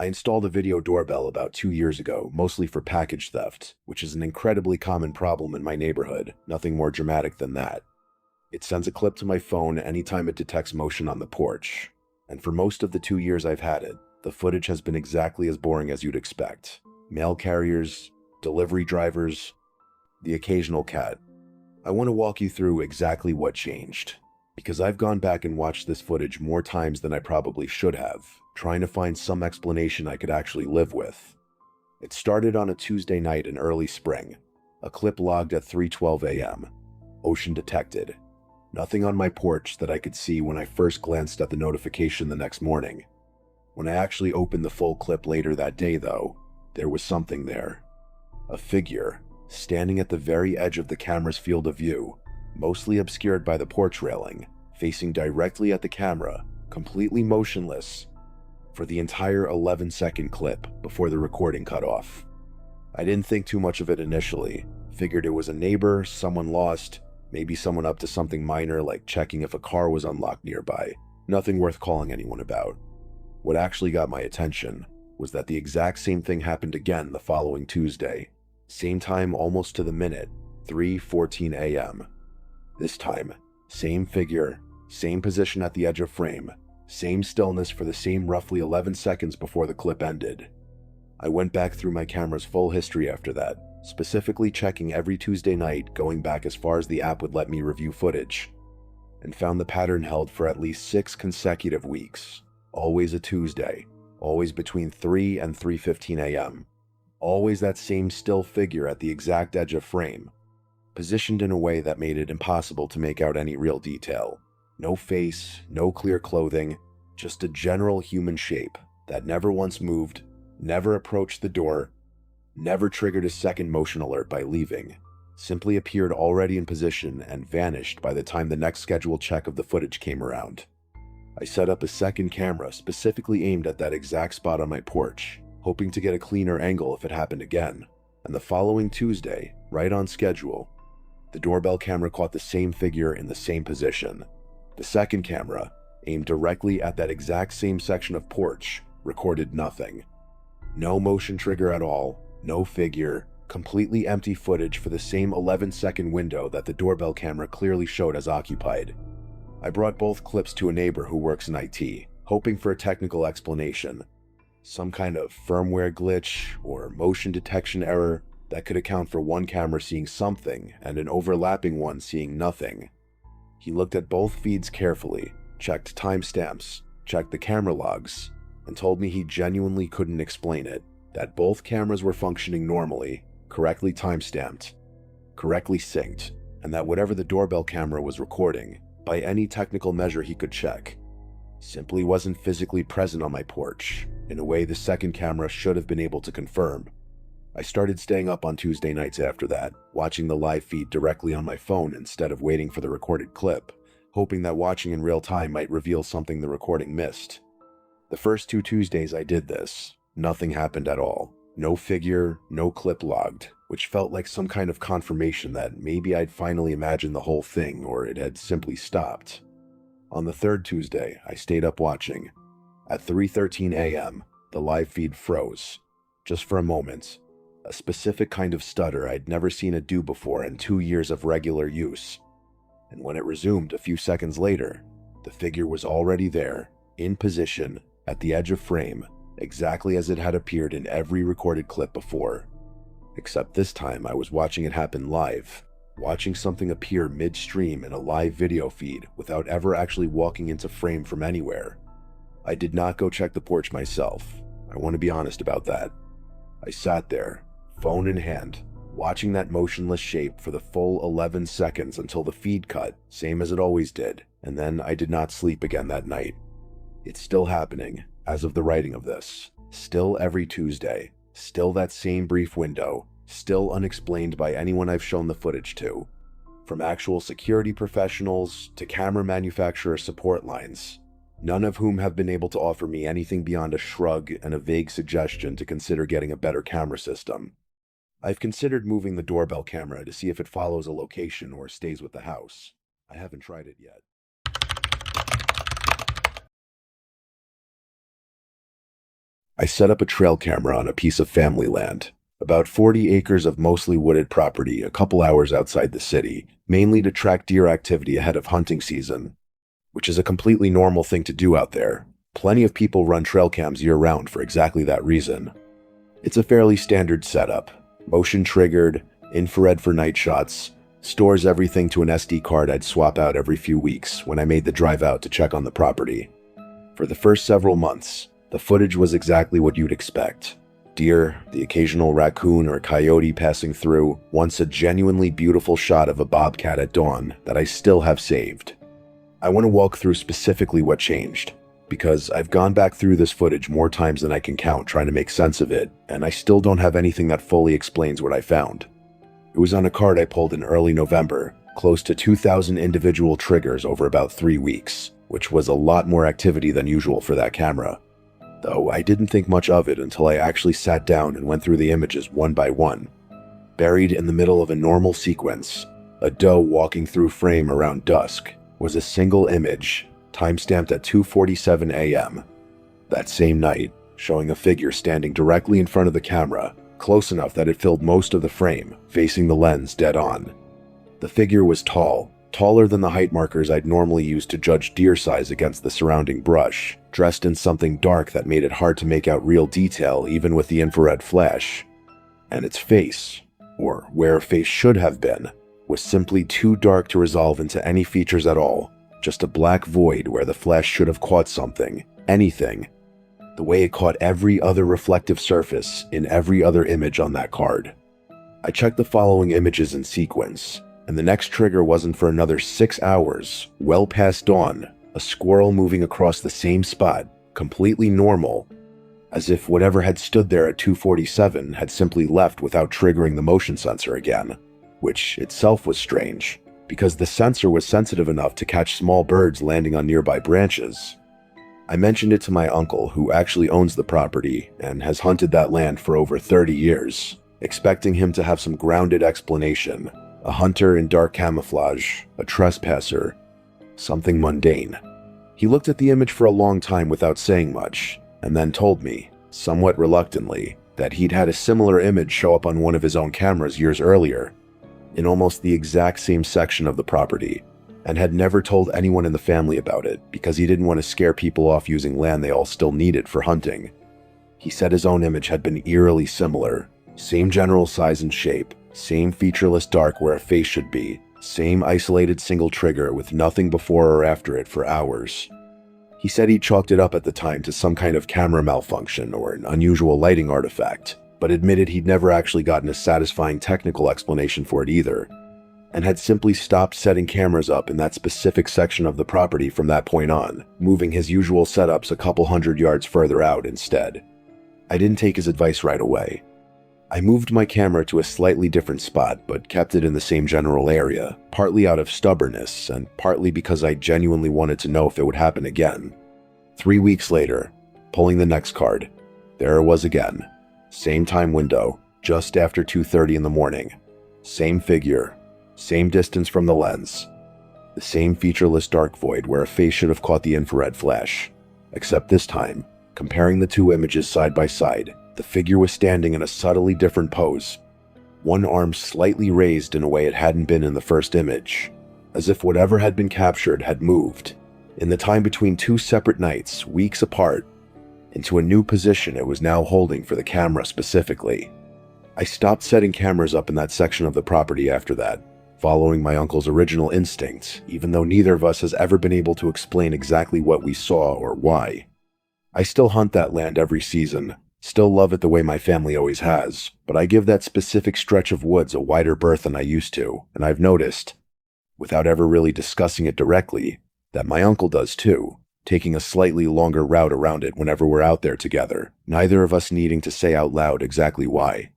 I installed a video doorbell about 2 years ago, mostly for package theft, which is an incredibly common problem in my neighborhood, nothing more dramatic than that. It sends a clip to my phone anytime it detects motion on the porch. And for most of the 2 years I've had it, the footage has been exactly as boring as you'd expect. Mail carriers, delivery drivers, the occasional cat. I want to walk you through exactly what changed, because I've gone back and watched this footage more times than I probably should have, trying to find some explanation I could actually live with. It started on a Tuesday night in early spring. A clip logged at 3:12 a.m. Ocean detected. Nothing on my porch that I could see when I first glanced at the notification the next morning. When I actually opened the full clip later that day, though, there was something there. A figure, standing at the very edge of the camera's field of view, mostly obscured by the porch railing, facing directly at the camera, completely motionless, for the entire 11-second clip before the recording cut off. I didn't think too much of it initially, figured it was a neighbor, someone lost, maybe someone up to something minor like checking if a car was unlocked nearby, nothing worth calling anyone about. What actually got my attention was that the exact same thing happened again the following Tuesday, same time almost to the minute, 3:14 a.m. This time, same figure, same position at the edge of frame, same stillness for the same roughly 11 seconds before the clip ended. I went back through my camera's full history after that, specifically checking every Tuesday night going back as far as the app would let me review footage, and found the pattern held for at least 6 consecutive weeks. Always a Tuesday, always between 3 and 3:15 a.m. Always that same still figure at the exact edge of frame, positioned in a way that made it impossible to make out any real detail. No face, no clear clothing, just a general human shape that never once moved, never approached the door, never triggered a second motion alert by leaving, simply appeared already in position and vanished by the time the next scheduled check of the footage came around. I set up a second camera specifically aimed at that exact spot on my porch, hoping to get a cleaner angle if it happened again. And the following Tuesday, right on schedule, the doorbell camera caught the same figure in the same position. The second camera, aimed directly at that exact same section of porch, recorded nothing. No motion trigger at all, no figure, completely empty footage for the same 11-second window that the doorbell camera clearly showed as occupied. I brought both clips to a neighbor who works in IT, hoping for a technical explanation. Some kind of firmware glitch or motion detection error that could account for one camera seeing something and an overlapping one seeing nothing. He looked at both feeds carefully, checked timestamps, checked the camera logs, and told me he genuinely couldn't explain it, that both cameras were functioning normally, correctly timestamped, correctly synced, and that whatever the doorbell camera was recording, by any technical measure he could check, simply wasn't physically present on my porch, in a way the second camera should have been able to confirm. I started staying up on Tuesday nights after that, watching the live feed directly on my phone instead of waiting for the recorded clip, hoping that watching in real time might reveal something the recording missed. The first 2 Tuesdays I did this, nothing happened at all. No figure, no clip logged, which felt like some kind of confirmation that maybe I'd finally imagined the whole thing or it had simply stopped. On the third Tuesday, I stayed up watching. At 3:13 a.m., the live feed froze, just for a moment. A specific kind of stutter I'd never seen it do before in 2 years of regular use. And when it resumed a few seconds later, the figure was already there, in position, at the edge of frame, exactly as it had appeared in every recorded clip before. Except this time I was watching it happen live, watching something appear midstream in a live video feed without ever actually walking into frame from anywhere. I did not go check the porch myself. I want to be honest about that. I sat there, phone in hand, watching that motionless shape for the full 11 seconds until the feed cut, same as it always did, and then I did not sleep again that night. It's still happening, as of the writing of this. Still every Tuesday. Still that same brief window. Still unexplained by anyone I've shown the footage to. From actual security professionals to camera manufacturer support lines, none of whom have been able to offer me anything beyond a shrug and a vague suggestion to consider getting a better camera system. I've considered moving the doorbell camera to see if it follows a location or stays with the house. I haven't tried it yet. I set up a trail camera on a piece of family land, about 40 acres of mostly wooded property a couple hours outside the city, mainly to track deer activity ahead of hunting season, which is a completely normal thing to do out there. Plenty of people run trail cams year-round for exactly that reason. It's a fairly standard setup, motion-triggered, infrared for night shots, stores everything to an SD card I'd swap out every few weeks when I made the drive out to check on the property. For the first several months, the footage was exactly what you'd expect. Deer, the occasional raccoon or coyote passing through, once a genuinely beautiful shot of a bobcat at dawn that I still have saved. I want to walk through specifically what changed, because I've gone back through this footage more times than I can count trying to make sense of it, and I still don't have anything that fully explains what I found. It was on a card I pulled in early November, close to 2,000 individual triggers over about 3 weeks, which was a lot more activity than usual for that camera. Though I didn't think much of it until I actually sat down and went through the images one by one. Buried in the middle of a normal sequence, a doe walking through frame around dusk, was a single image, timestamped at 2:47 a.m. that same night, showing a figure standing directly in front of the camera, close enough that it filled most of the frame, facing the lens dead on. The figure was tall, taller than the height markers I'd normally use to judge deer size against the surrounding brush, dressed in something dark that made it hard to make out real detail even with the infrared flash. And its face, or where a face should have been, was simply too dark to resolve into any features at all, just a black void where the flash should have caught something, anything, the way it caught every other reflective surface in every other image on that card. I checked the following images in sequence, and the next trigger wasn't for another 6 hours, well past dawn, a squirrel moving across the same spot, completely normal, as if whatever had stood there at 2:47 had simply left without triggering the motion sensor again, which itself was strange, because the sensor was sensitive enough to catch small birds landing on nearby branches. I mentioned it to my uncle, who actually owns the property and has hunted that land for over 30 years, expecting him to have some grounded explanation. A hunter in dark camouflage, a trespasser, something mundane. He looked at the image for a long time without saying much, and then told me, somewhat reluctantly, that he'd had a similar image show up on one of his own cameras years earlier, in almost the exact same section of the property, and had never told anyone in the family about it because he didn't want to scare people off using land they all still needed for hunting. He said his own image had been eerily similar, same general size and shape, same featureless dark where a face should be, same isolated single trigger with nothing before or after it for hours. He said he chalked it up at the time to some kind of camera malfunction or an unusual lighting artifact, but admitted he'd never actually gotten a satisfying technical explanation for it either, and had simply stopped setting cameras up in that specific section of the property from that point on, moving his usual setups a couple hundred yards further out instead. I didn't take his advice right away. I moved my camera to a slightly different spot, but kept it in the same general area, partly out of stubbornness, and partly because I genuinely wanted to know if it would happen again. 3 weeks later, pulling the next card, there it was again. Same time window, just after 2:30 in the morning. Same figure, same distance from the lens. The same featureless dark void where a face should have caught the infrared flash. Except this time, comparing the two images side by side, the figure was standing in a subtly different pose. One arm slightly raised in a way it hadn't been in the first image, as if whatever had been captured had moved, in the time between two separate nights, weeks apart, into a new position it was now holding for the camera specifically. I stopped setting cameras up in that section of the property after that, following my uncle's original instinct, even though neither of us has ever been able to explain exactly what we saw or why. I still hunt that land every season, still love it the way my family always has, but I give that specific stretch of woods a wider berth than I used to, and I've noticed, without ever really discussing it directly, that my uncle does too, taking a slightly longer route around it whenever we're out there together, neither of us needing to say out loud exactly why.